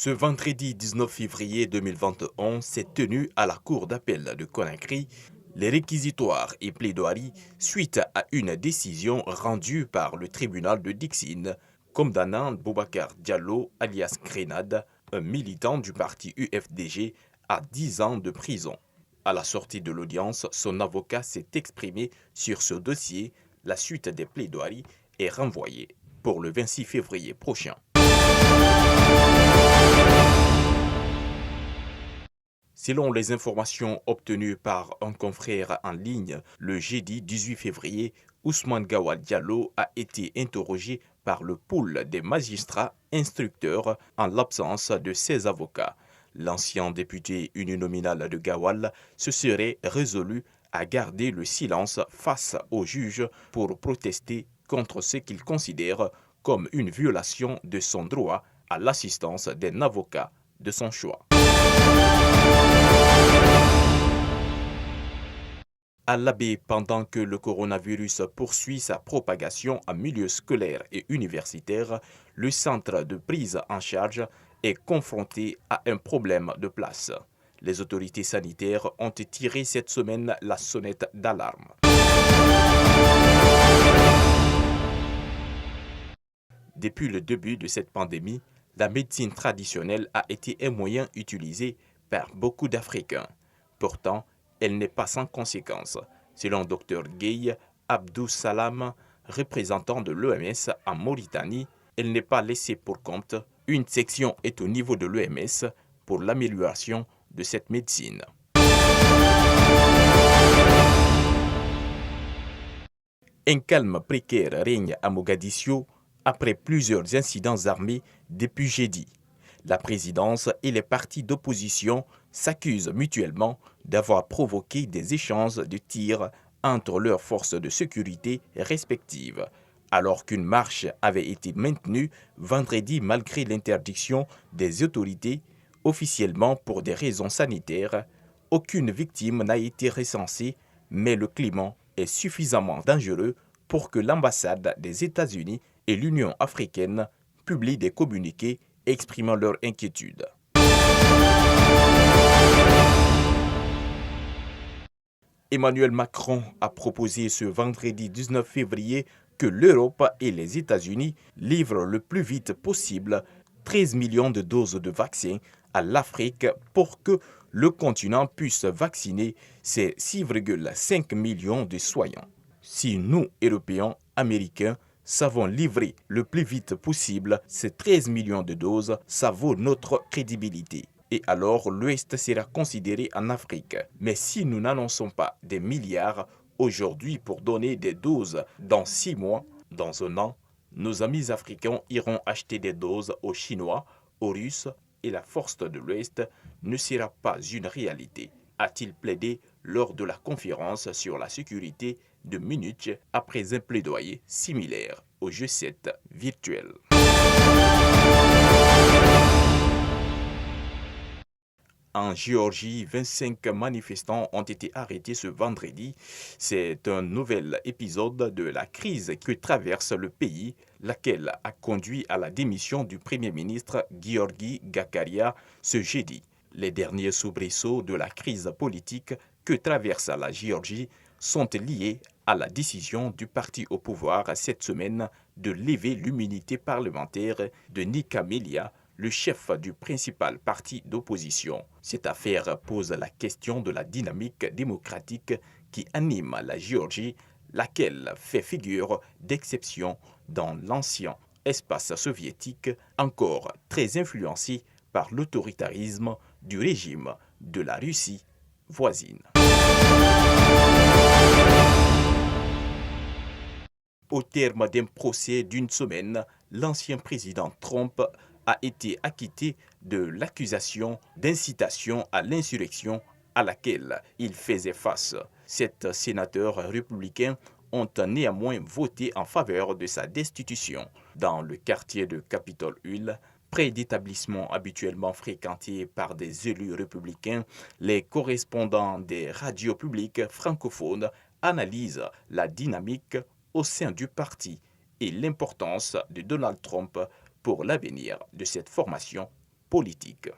Ce vendredi 19 février 2021 s'est tenu à la Cour d'appel de Conakry les réquisitoires et plaidoiries suite à une décision rendue par le tribunal de Dixine condamnant Boubacar Diallo alias Grenade, un militant du parti UFDG, à 10 ans de prison. À la sortie de l'audience, son avocat s'est exprimé sur ce dossier. La suite des plaidoiries est renvoyée pour le 26 février prochain. Selon les informations obtenues par un confrère en ligne, le jeudi 18 février, Ousmane Gawal Diallo a été interrogé par le pool des magistrats instructeurs en l'absence de ses avocats. L'ancien député uninominal de Gawal se serait résolu à garder le silence face au juge pour protester contre ce qu'il considère comme une violation de son droit à l'assistance d'un avocat de son choix. À l'Abbé, pendant que le coronavirus poursuit sa propagation en milieu scolaire et universitaire, le centre de prise en charge est confronté à un problème de place. Les autorités sanitaires ont tiré cette semaine la sonnette d'alarme. Depuis le début de cette pandémie, la médecine traditionnelle a été un moyen utilisé par beaucoup d'Africains. Pourtant, elle n'est pas sans conséquences. Selon Dr Gueye Abdou Salam, représentant de l'OMS en Mauritanie, elle n'est pas laissée pour compte. Une section est au niveau de l'OMS pour l'amélioration de cette médecine. Un calme précaire règne à Mogadiscio après plusieurs incidents armés depuis jeudi. La présidence et les partis d'opposition s'accusent mutuellement d'avoir provoqué des échanges de tirs entre leurs forces de sécurité respectives, alors qu'une marche avait été maintenue vendredi malgré l'interdiction des autorités. Officiellement pour des raisons sanitaires, aucune victime n'a été recensée, mais le climat est suffisamment dangereux pour que l'ambassade des États-Unis et l'Union africaine publient des communiqués exprimant leur inquiétude. Emmanuel Macron a proposé ce vendredi 19 février que l'Europe et les États-Unis livrent le plus vite possible 13 millions de doses de vaccins à l'Afrique pour que le continent puisse vacciner ses 6,5 millions de citoyens. Si nous, Européens, Américains, savons livrer le plus vite possible ces 13 millions de doses, ça vaut notre crédibilité. Et alors l'Ouest sera considéré en Afrique. Mais si nous n'annonçons pas des milliards aujourd'hui pour donner des doses dans 6 mois, dans un an, nos amis africains iront acheter des doses aux Chinois, aux Russes, et la force de l'Ouest ne sera pas une réalité, a-t-il plaidé lors de la conférence sur la sécurité de Munich après un plaidoyer similaire au G7 virtuel. En Géorgie, 25 manifestants ont été arrêtés ce vendredi. C'est un nouvel épisode de la crise que traverse le pays, laquelle a conduit à la démission du Premier ministre Giorgi Gakaria ce jeudi. Les derniers soubresauts de la crise politique que traverse la Géorgie sont liés à la décision du parti au pouvoir cette semaine de lever l'immunité parlementaire de Nika Melia, le chef du principal parti d'opposition. Cette affaire pose la question de la dynamique démocratique qui anime la Géorgie, laquelle fait figure d'exception dans l'ancien espace soviétique, encore très influencé par l'autoritarisme du régime de la Russie voisine. Au terme d'un procès d'une semaine, l'ancien président Trump a été acquitté de l'accusation d'incitation à l'insurrection à laquelle il faisait face. 7 sénateurs républicains ont néanmoins voté en faveur de sa destitution. Dans le quartier de Capitol Hill, près d'établissements habituellement fréquentés par des élus républicains, les correspondants des radios publiques francophones analysent la dynamique au sein du parti et l'importance de Donald Trump pour l'avenir de cette formation politique.